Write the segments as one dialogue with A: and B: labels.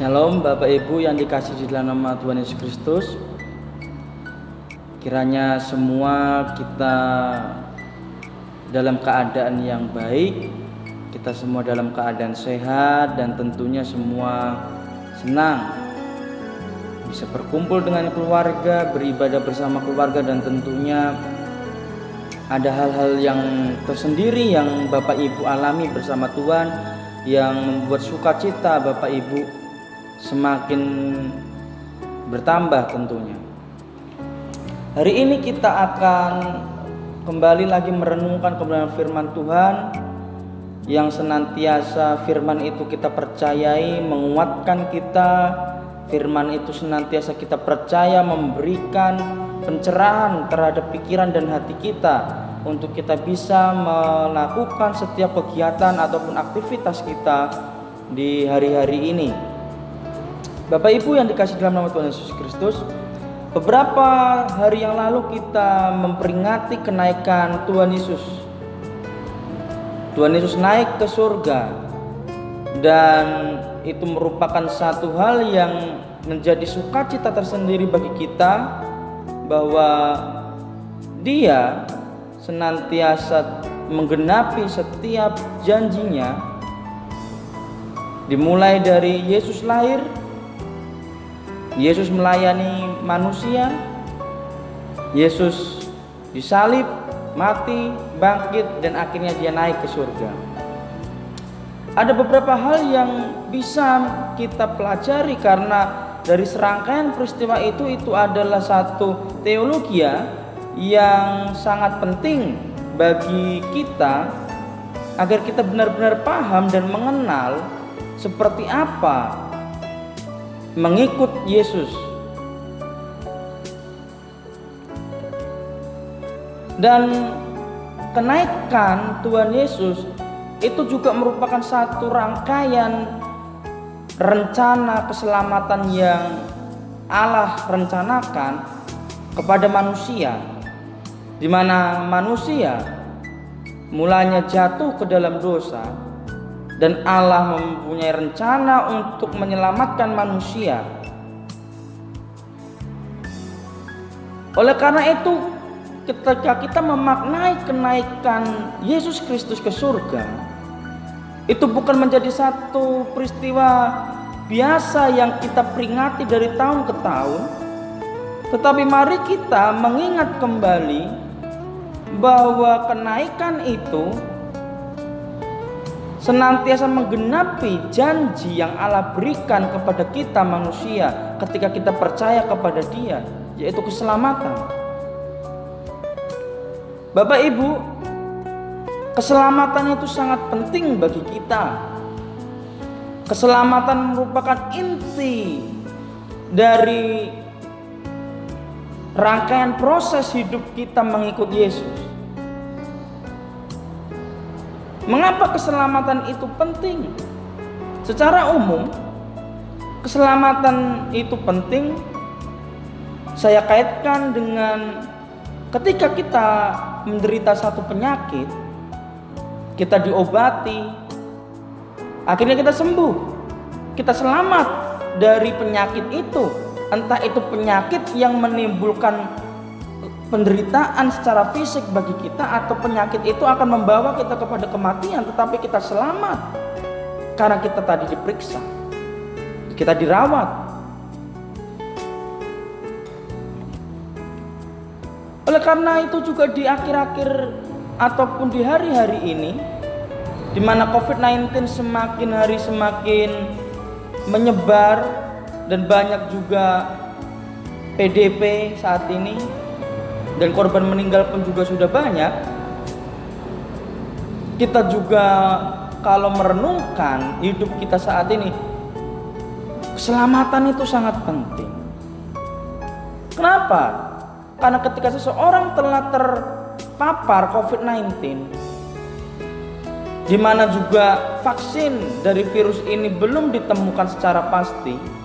A: Shalom Bapak Ibu yang dikasihi di dalam nama Tuhan Yesus Kristus. Kiranya semua kita dalam keadaan yang baik, kita semua dalam keadaan sehat, dan tentunya semua senang bisa berkumpul dengan keluarga, beribadah bersama keluarga, dan tentunya ada hal-hal yang tersendiri yang Bapak Ibu alami bersama Tuhan yang membuat sukacita Bapak Ibu semakin bertambah tentunya. Hari ini kita akan kembali lagi merenungkan kebenaran firman Tuhan yang senantiasa firman itu kita percayai menguatkan kita. Firman itu senantiasa kita percaya memberikan pencerahan terhadap pikiran dan hati kita untuk kita bisa melakukan setiap kegiatan ataupun aktivitas kita di hari-hari ini. Bapak Ibu yang dikasihi dalam nama Tuhan Yesus Kristus, beberapa hari yang lalu kita memperingati kenaikan Tuhan Yesus. Tuhan Yesus naik ke surga, dan itu merupakan satu hal yang menjadi sukacita tersendiri bagi kita, bahwa Dia senantiasa menggenapi setiap janjinya, dimulai dari Yesus lahir, Yesus melayani manusia, Yesus disalib, mati, bangkit, dan akhirnya Dia naik ke surga. Ada beberapa hal yang bisa kita pelajari karena dari serangkaian peristiwa itu adalah satu teologi yang sangat penting bagi kita agar kita benar-benar paham dan mengenal seperti apa mengikut Yesus. Dan kenaikan Tuhan Yesus itu juga merupakan satu rangkaian rencana keselamatan yang Allah rencanakan kepada manusia, di mana manusia mulanya jatuh ke dalam dosa, dan Allah mempunyai rencana untuk menyelamatkan manusia. Oleh karena itu, ketika kita memaknai kenaikan Yesus Kristus ke surga, itu bukan menjadi satu peristiwa biasa yang kita peringati dari tahun ke tahun, tetapi mari kita mengingat kembali bahwa kenaikan itu senantiasa menggenapi janji yang Allah berikan kepada kita manusia ketika kita percaya kepada Dia, yaitu keselamatan. Bapak Ibu, keselamatan itu sangat penting bagi kita. Keselamatan merupakan inti dari rangkaian proses hidup kita mengikut Yesus. Mengapa keselamatan itu penting? Secara umum, keselamatan itu penting saya kaitkan dengan ketika kita menderita satu penyakit, kita diobati, akhirnya kita sembuh, kita selamat dari penyakit itu. Entah itu penyakit yang menimbulkan penderitaan secara fisik bagi kita, atau penyakit itu akan membawa kita kepada kematian, tetapi kita selamat karena kita tadi diperiksa, kita dirawat. Oleh karena itu juga di akhir-akhir ataupun di hari-hari ini, di mana COVID-19 semakin hari semakin menyebar dan banyak juga PDP saat ini, dan korban meninggal pun juga sudah banyak, kita juga kalau merenungkan hidup kita saat ini, keselamatan itu sangat penting. Kenapa? Karena ketika seseorang telah terpapar COVID-19, di mana juga vaksin dari virus ini belum ditemukan secara pasti,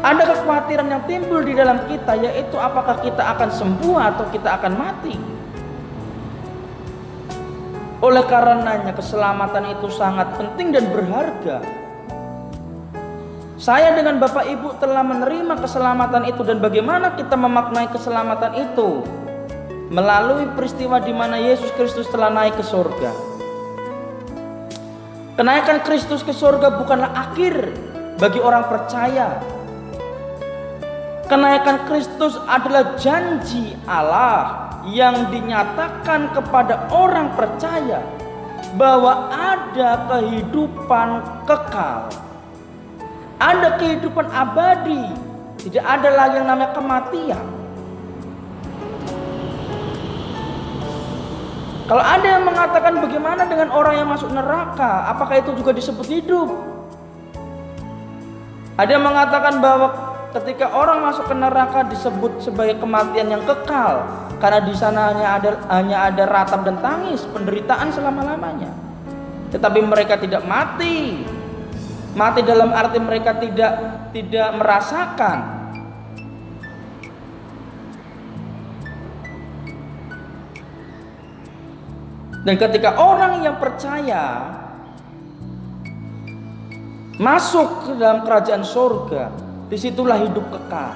A: ada kekhawatiran yang timbul di dalam kita, yaitu apakah kita akan sembuh atau kita akan mati. Oleh karenanya keselamatan itu sangat penting dan berharga. Saya dengan Bapak Ibu telah menerima keselamatan itu, dan bagaimana kita memaknai keselamatan itu? Melalui peristiwa di mana Yesus Kristus telah naik ke surga. Kenaikan Kristus ke surga bukanlah akhir bagi orang percaya. Kenaikan Kristus adalah janji Allah yang dinyatakan kepada orang percaya bahwa ada kehidupan kekal, ada kehidupan abadi, tidak ada lagi yang namanya kematian. Kalau ada yang mengatakan bagaimana dengan orang yang masuk neraka, apakah itu juga disebut hidup? Ada yang mengatakan bahwa ketika orang masuk ke neraka disebut sebagai kematian yang kekal, karena di sana hanya ada ratap dan tangis, penderitaan selama-lamanya. Tetapi mereka tidak mati. Mati dalam arti mereka tidak merasakan. Dan ketika orang yang percaya masuk ke dalam kerajaan surga, disitulah hidup kekal.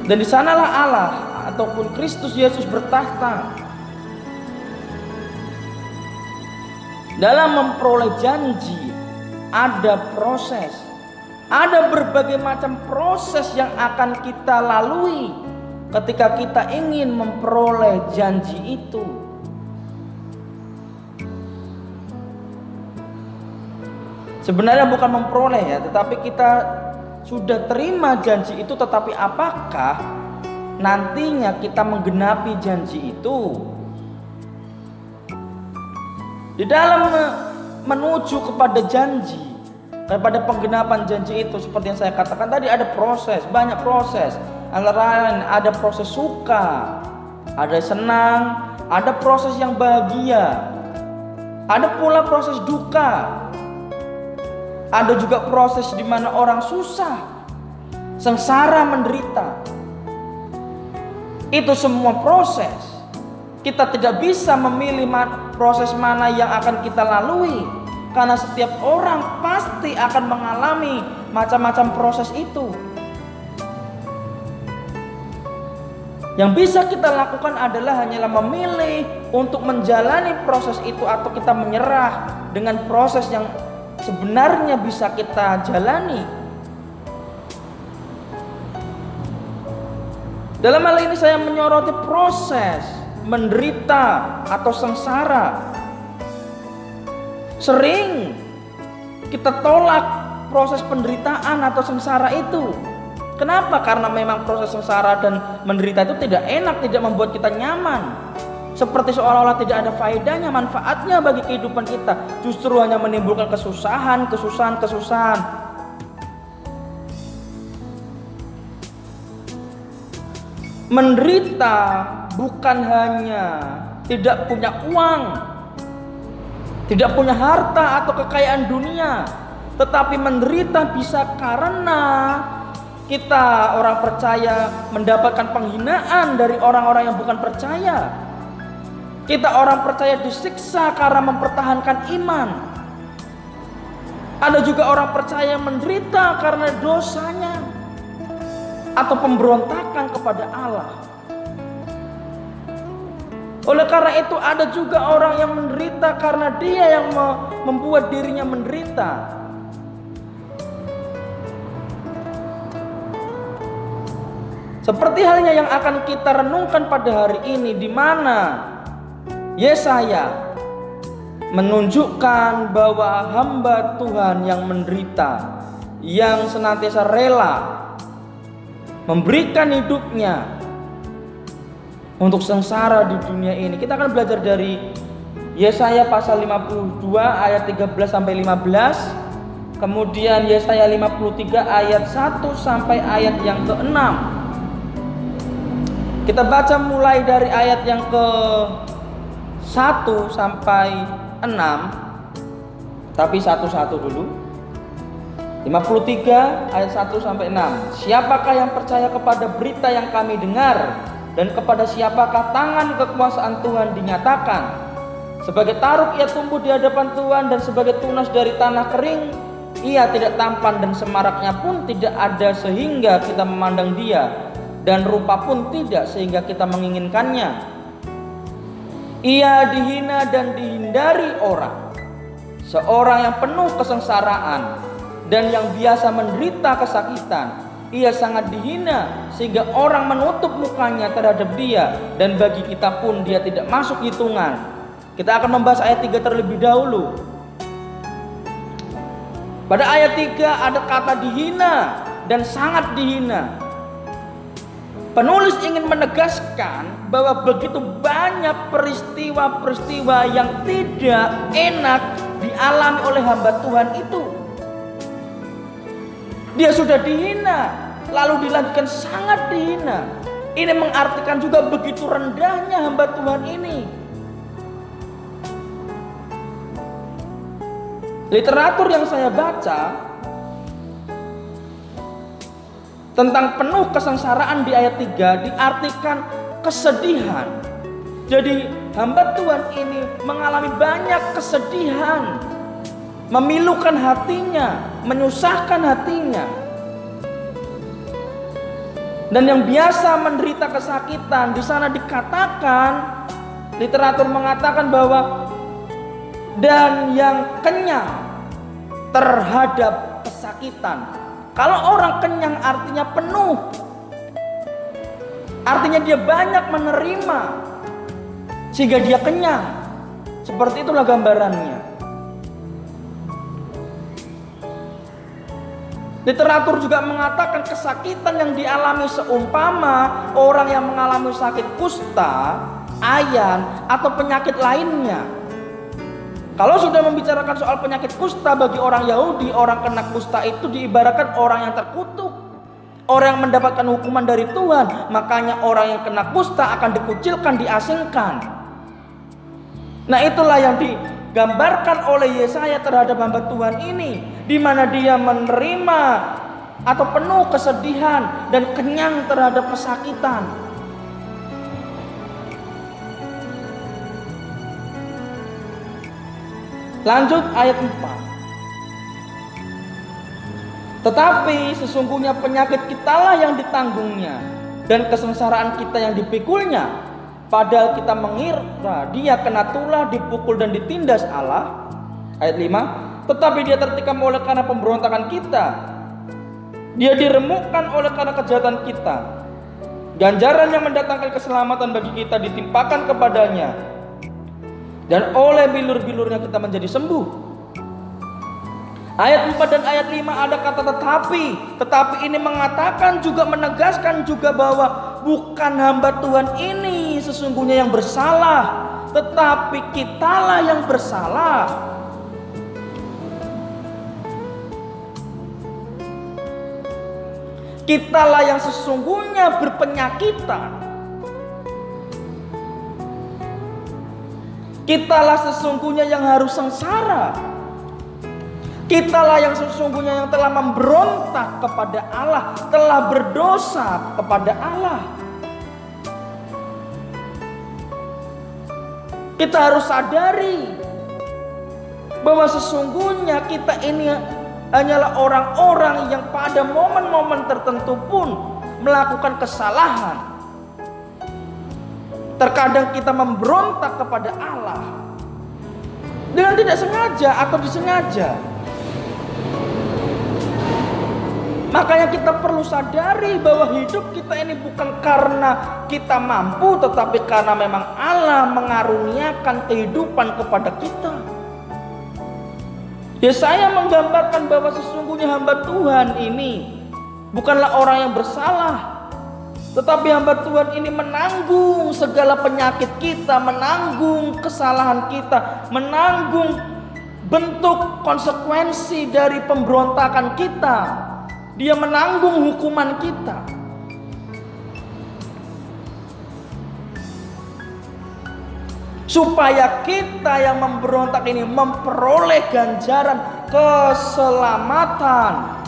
A: Dan di sanalah Allah ataupun Kristus Yesus bertahta. Dalam memperoleh janji ada proses, ada berbagai macam proses yang akan kita lalui ketika kita ingin memperoleh janji itu. Sebenarnya bukan memperoleh ya, tetapi kita sudah terima janji itu, tetapi apakah nantinya kita menggenapi janji itu? Di dalam menuju kepada janji, kepada penggenapan janji itu, seperti yang saya katakan tadi, ada proses, banyak proses. Antara lain ada proses suka, ada senang, ada proses yang bahagia, ada pula proses duka. Ada juga proses di mana orang susah, sengsara, menderita. Itu semua proses. Kita tidak bisa memilih proses mana yang akan kita lalui, karena setiap orang pasti akan mengalami macam-macam proses itu. Yang bisa kita lakukan adalah hanyalah memilih untuk menjalani proses itu, atau kita menyerah dengan proses yang sebenarnya bisa kita jalani. Dalam hal ini saya menyoroti proses menderita atau sengsara. Sering kita tolak proses penderitaan atau sengsara itu. Kenapa? Karena memang proses sengsara dan menderita itu tidak enak, tidak membuat kita nyaman. Seperti seolah-olah tidak ada faedahnya, manfaatnya bagi kehidupan kita. Justru hanya menimbulkan kesusahan. Menderita bukan hanya tidak punya uang, tidak punya harta atau kekayaan dunia, tetapi menderita bisa karena kita orang percaya mendapatkan penghinaan dari orang-orang yang bukan percaya. Kita orang percaya disiksa karena mempertahankan iman. Ada juga orang percaya menderita karena dosanya atau pemberontakan kepada Allah. Oleh karena itu ada juga orang yang menderita karena dia yang membuat dirinya menderita. Seperti halnya yang akan kita renungkan pada hari ini, di mana Yesaya menunjukkan bahwa hamba Tuhan yang menderita, yang senantiasa rela memberikan hidupnya untuk sengsara di dunia ini. Kita akan belajar dari Yesaya pasal 52 ayat 13 sampai 15, kemudian Yesaya 53 ayat 1 sampai ayat yang ke-6. Kita baca mulai dari ayat yang ke-1 sampai 6, tapi satu-satu dulu. 53 ayat 1 sampai 6. Siapakah yang percaya kepada berita yang kami dengar, dan kepada siapakah tangan kekuasaan Tuhan dinyatakan? Sebagai taruk ia tumbuh di hadapan Tuhan, dan sebagai tunas dari tanah kering ia tidak tampan, dan semaraknya pun tidak ada sehingga kita memandang dia, dan rupa pun tidak sehingga kita menginginkannya. Ia dihina dan dihindari orang, seorang yang penuh kesengsaraan dan yang biasa menderita kesakitan. Ia sangat dihina sehingga orang menutup mukanya terhadap dia, dan bagi kita pun dia tidak masuk hitungan. Kita akan membahas ayat 3 terlebih dahulu. Pada ayat 3 ada kata dihina dan sangat dihina. Penulis ingin menegaskan bahwa begitu banyak peristiwa-peristiwa yang tidak enak dialami oleh hamba Tuhan itu. Dia sudah dihina, lalu dilanjutkan sangat dihina. Ini mengartikan juga begitu rendahnya hamba Tuhan ini. Literatur yang saya baca tentang penuh kesengsaraan di ayat 3 diartikan kesedihan. Jadi hamba Tuhan ini mengalami banyak kesedihan, memilukan hatinya, menyusahkan hatinya. Dan yang biasa menderita kesakitan, di sana dikatakan, literatur mengatakan bahwa dan yang kenyang terhadap kesakitan. Kalau orang kenyang artinya penuh, artinya dia banyak menerima sehingga dia kenyang. Seperti itulah gambarannya. Literatur juga mengatakan kesakitan yang dialami seumpama orang yang mengalami sakit kusta, ayan, atau penyakit lainnya. Kalau sudah membicarakan soal penyakit kusta, bagi orang Yahudi, orang kena kusta itu diibaratkan orang yang terkutuk, orang yang mendapatkan hukuman dari Tuhan. Makanya orang yang kena kusta akan dikucilkan, diasingkan. Nah, itulah yang digambarkan oleh Yesaya terhadap hamba Tuhan ini, di mana dia menerima atau penuh kesedihan dan kenyang terhadap kesakitan. Lanjut ayat 4. Tetapi sesungguhnya penyakit kitalah yang ditanggungnya, dan kesengsaraan kita yang dipikulnya. Padahal kita mengira dia kena tulah, dipukul dan ditindas Allah. Ayat 5. Tetapi dia tertikam oleh karena pemberontakan kita, dia diremukkan oleh karena kejahatan kita. Ganjaran yang mendatangkan keselamatan bagi kita ditimpakan kepadanya, dan oleh bilur-bilurnya kita menjadi sembuh. Ayat 4 dan ayat 5 ada kata tetapi ini mengatakan juga, menegaskan juga bahwa bukan hamba Tuhan ini sesungguhnya yang bersalah, tetapi kitalah yang bersalah. Kitalah yang sesungguhnya berpenyakitan. Kitalah sesungguhnya yang harus sengsara. Kitalah yang sesungguhnya yang telah memberontak kepada Allah, telah berdosa kepada Allah. Kita harus sadari bahwa sesungguhnya kita ini hanyalah orang-orang yang pada momen-momen tertentu pun melakukan kesalahan. Terkadang kita memberontak kepada Allah dengan tidak sengaja atau disengaja. Makanya kita perlu sadari bahwa hidup kita ini bukan karena kita mampu, tetapi karena memang Allah mengaruniakan kehidupan kepada kita. Yesaya menggambarkan bahwa sesungguhnya hamba Tuhan ini bukanlah orang yang bersalah, tetapi hamba Tuhan ini menanggung segala penyakit kita, menanggung kesalahan kita, menanggung bentuk konsekuensi dari pemberontakan kita. Dia menanggung hukuman kita. Supaya kita yang memberontak ini memperoleh ganjaran keselamatan.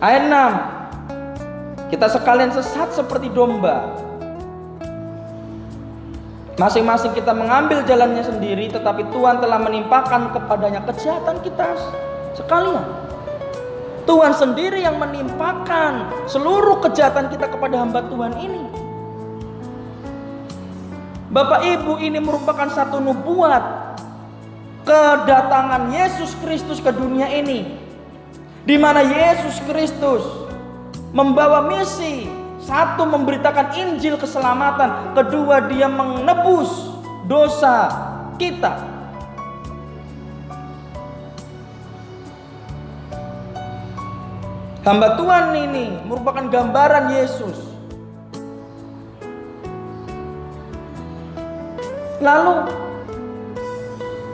A: Ayat 6. Kita sekalian sesat seperti domba. Masing-masing kita mengambil jalannya sendiri, tetapi Tuhan telah menimpakan kepadanya kejahatan kita sekalian. Tuhan sendiri yang menimpakan seluruh kejahatan kita kepada hamba Tuhan ini. Bapak Ibu, ini merupakan satu nubuat kedatangan Yesus Kristus ke dunia ini, di mana Yesus Kristus membawa misi: satu, memberitakan Injil keselamatan; kedua, dia menebus dosa kita. Hamba Tuhan ini merupakan gambaran Yesus. Lalu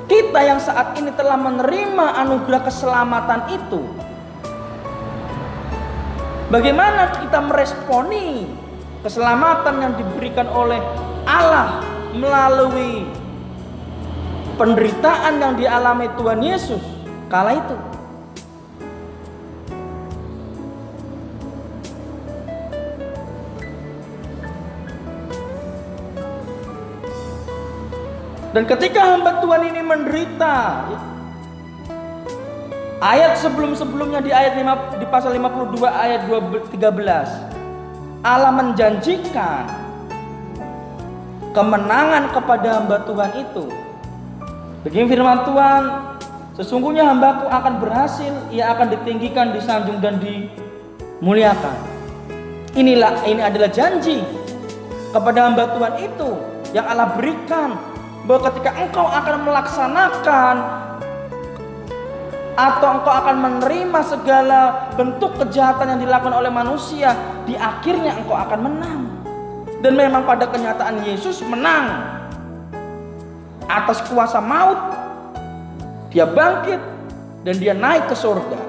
A: kita yang saat ini telah menerima anugerah keselamatan itu, bagaimana kita meresponi keselamatan yang diberikan oleh Allah melalui penderitaan yang dialami Tuhan Yesus kala itu? Dan ketika hamba Tuhan ini menderita, ayat sebelum-sebelumnya di pasal 52 ayat 13, Allah menjanjikan kemenangan kepada hamba Tuhan itu. Begini firman Tuhan, sesungguhnya hambaku akan berhasil, ia akan ditinggikan, disanjung dan dimuliakan. Ini adalah janji kepada hamba Tuhan itu yang Allah berikan, bahwa ketika engkau akan melaksanakan atau engkau akan menerima segala bentuk kejahatan yang dilakukan oleh manusia, di akhirnya engkau akan menang. Dan memang pada kenyataan Yesus menang atas kuasa maut. Dia bangkit dan dia naik ke surga.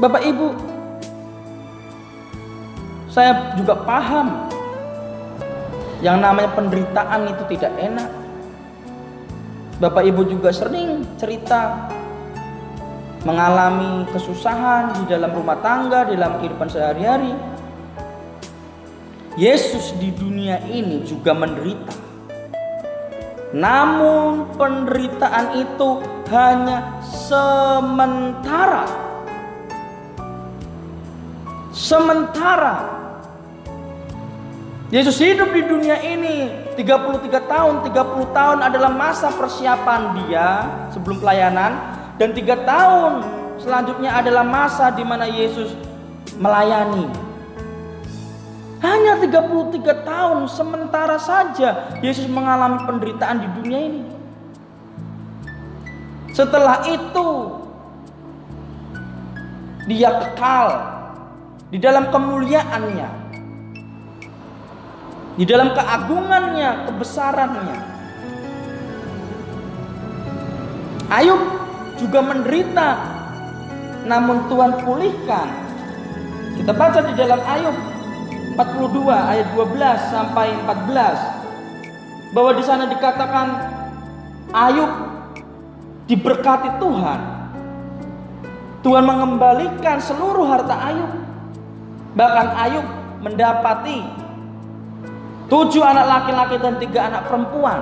A: Bapak Ibu, saya juga paham yang namanya penderitaan itu tidak enak. Bapak Ibu juga sering cerita mengalami kesusahan di dalam rumah tangga, di dalam kehidupan sehari-hari. Yesus di dunia ini juga menderita. Namun penderitaan itu hanya sementara. Yesus hidup di dunia ini 33 tahun. 30 tahun adalah masa persiapan dia sebelum pelayanan, dan 3 tahun selanjutnya adalah masa di mana Yesus melayani. Hanya 33 tahun sementara saja Yesus mengalami penderitaan di dunia ini. Setelah itu dia kekal di dalam kemuliaannya, di dalam keagungannya, kebesarannya. Ayub juga menderita, namun Tuhan pulihkan. Kita baca di dalam Ayub 42 ayat 12 sampai 14, bahwa di sana dikatakan Ayub diberkati Tuhan. Tuhan mengembalikan seluruh harta Ayub. Bahkan Ayub mendapati 7 anak laki-laki dan 3 anak perempuan,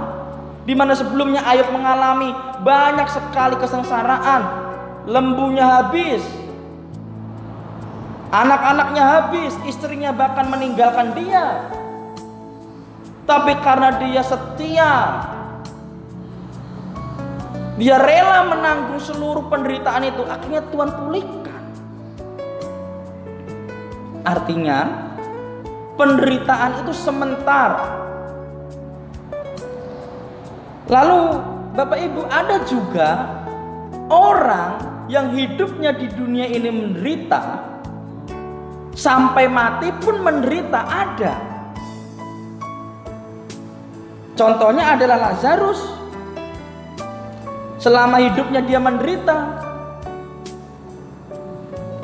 A: di mana sebelumnya Ayub mengalami banyak sekali kesengsaraan. Lembunya habis, anak-anaknya habis, istrinya bahkan meninggalkan dia. Tapi karena dia setia, dia rela menanggung seluruh penderitaan itu, akhirnya Tuhan pulihkan. Artinya penderitaan itu sementara. Lalu Bapak Ibu, ada juga orang yang hidupnya di dunia ini menderita, sampai mati pun menderita, ada. Contohnya adalah Lazarus. Selama hidupnya dia menderita,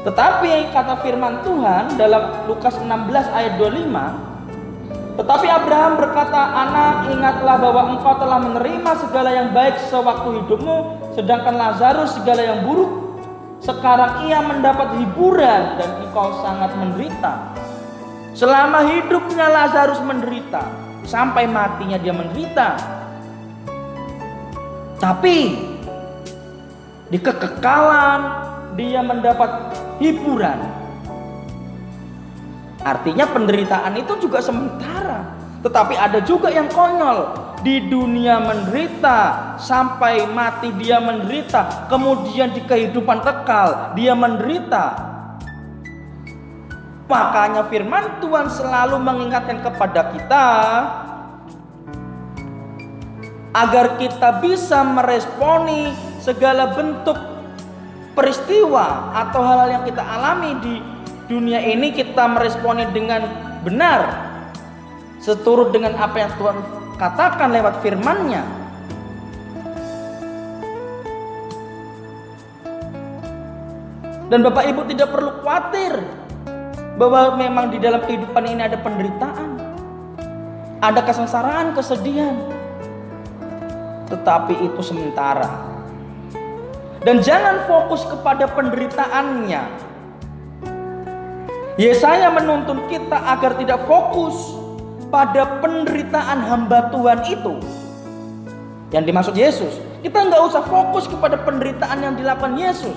A: tetapi kata firman Tuhan dalam Lukas 16 ayat 25, tetapi Abraham berkata, anak, ingatlah bahwa engkau telah menerima segala yang baik sewaktu hidupmu, sedangkan Lazarus segala yang buruk. Sekarang ia mendapat hiburan dan engkau sangat menderita. Selama hidupnya Lazarus menderita, sampai matinya dia menderita. Tapi di kekekalan dia mendapat hiburan. Artinya penderitaan itu juga sementara. Tetapi ada juga yang konyol. Di dunia menderita, sampai mati dia menderita. Kemudian di kehidupan kekal dia menderita. Makanya firman Tuhan selalu mengingatkan kepada kita agar kita bisa meresponi segala bentuk peristiwa atau hal-hal yang kita alami di dunia ini, kita meresponi dengan benar seturut dengan apa yang Tuhan katakan lewat firman-Nya. Dan Bapak Ibu tidak perlu khawatir bahwa memang di dalam kehidupan ini ada penderitaan, ada kesengsaraan, kesedihan. Tetapi itu sementara. Dan jangan fokus kepada penderitaannya. Yesaya menuntun kita agar tidak fokus pada penderitaan hamba Tuhan itu yang dimaksud Yesus. Kita nggak usah fokus kepada penderitaan yang dilakukan Yesus,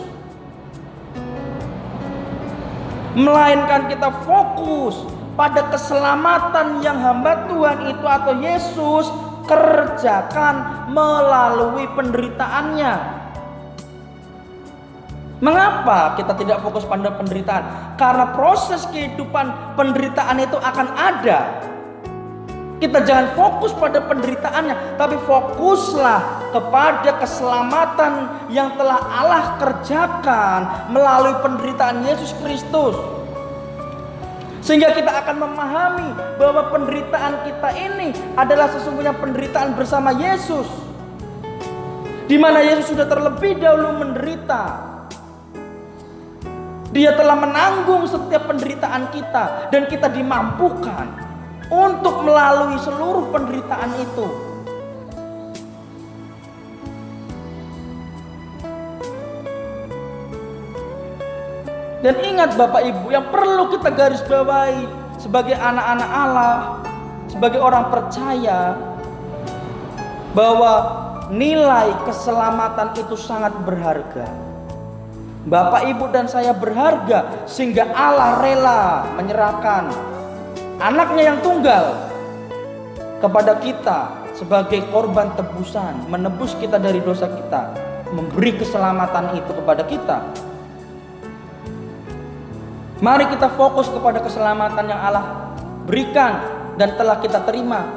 A: melainkan kita fokus pada keselamatan yang hamba Tuhan itu atau Yesus kerjakan melalui penderitaannya. Mengapa kita tidak fokus pada penderitaan? Karena proses kehidupan penderitaan itu akan ada. Kita jangan fokus pada penderitaannya, tapi fokuslah kepada keselamatan yang telah Allah kerjakan melalui penderitaan Yesus Kristus. Sehingga kita akan memahami bahwa penderitaan kita ini adalah sesungguhnya penderitaan bersama Yesus, di mana Yesus sudah terlebih dahulu menderita. Dia telah menanggung setiap penderitaan kita, dan kita dimampukan untuk melalui seluruh penderitaan itu. Dan ingat Bapak Ibu, yang perlu kita garis bawahi sebagai anak-anak Allah, sebagai orang percaya, bahwa nilai keselamatan itu sangat berharga. Bapak Ibu dan saya berharga, sehingga Allah rela menyerahkan anaknya yang tunggal kepada kita sebagai korban tebusan, menebus kita dari dosa kita, memberi keselamatan itu kepada kita. Mari kita fokus kepada keselamatan yang Allah berikan dan telah kita terima.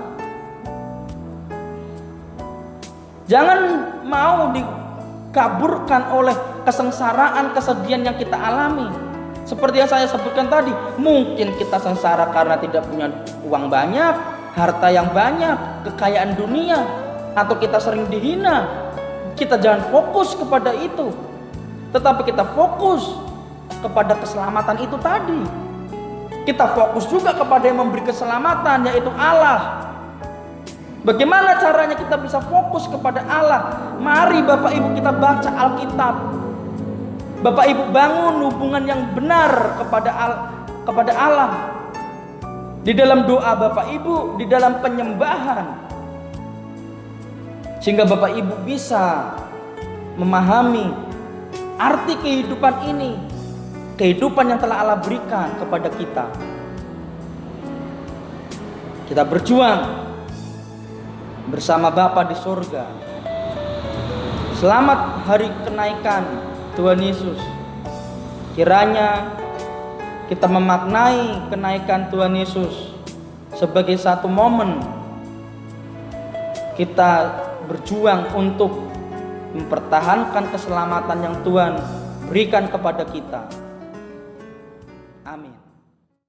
A: Jangan mau dikaburkan oleh kesengsaraan, kesedihan yang kita alami. Seperti yang saya sebutkan tadi, mungkin kita sengsara karena tidak punya uang banyak, harta yang banyak, kekayaan dunia, atau kita sering dihina. Kita jangan fokus kepada itu, tetapi kita fokus kepada keselamatan itu tadi. Kita fokus juga kepada yang memberi keselamatan, yaitu Allah. Bagaimana caranya kita bisa fokus kepada Allah? Mari Bapak Ibu kita baca Alkitab. Bapak Ibu bangun hubungan yang benar kepada Allah. Di dalam doa Bapak Ibu, di dalam penyembahan. Sehingga Bapak Ibu bisa memahami arti kehidupan ini, kehidupan yang telah Allah berikan kepada kita. Kita berjuang bersama Bapa di surga. Selamat hari kenaikan Tuhan Yesus. Kiranya kita memaknai kenaikan Tuhan Yesus sebagai satu momen kita berjuang untuk mempertahankan keselamatan yang Tuhan berikan kepada kita.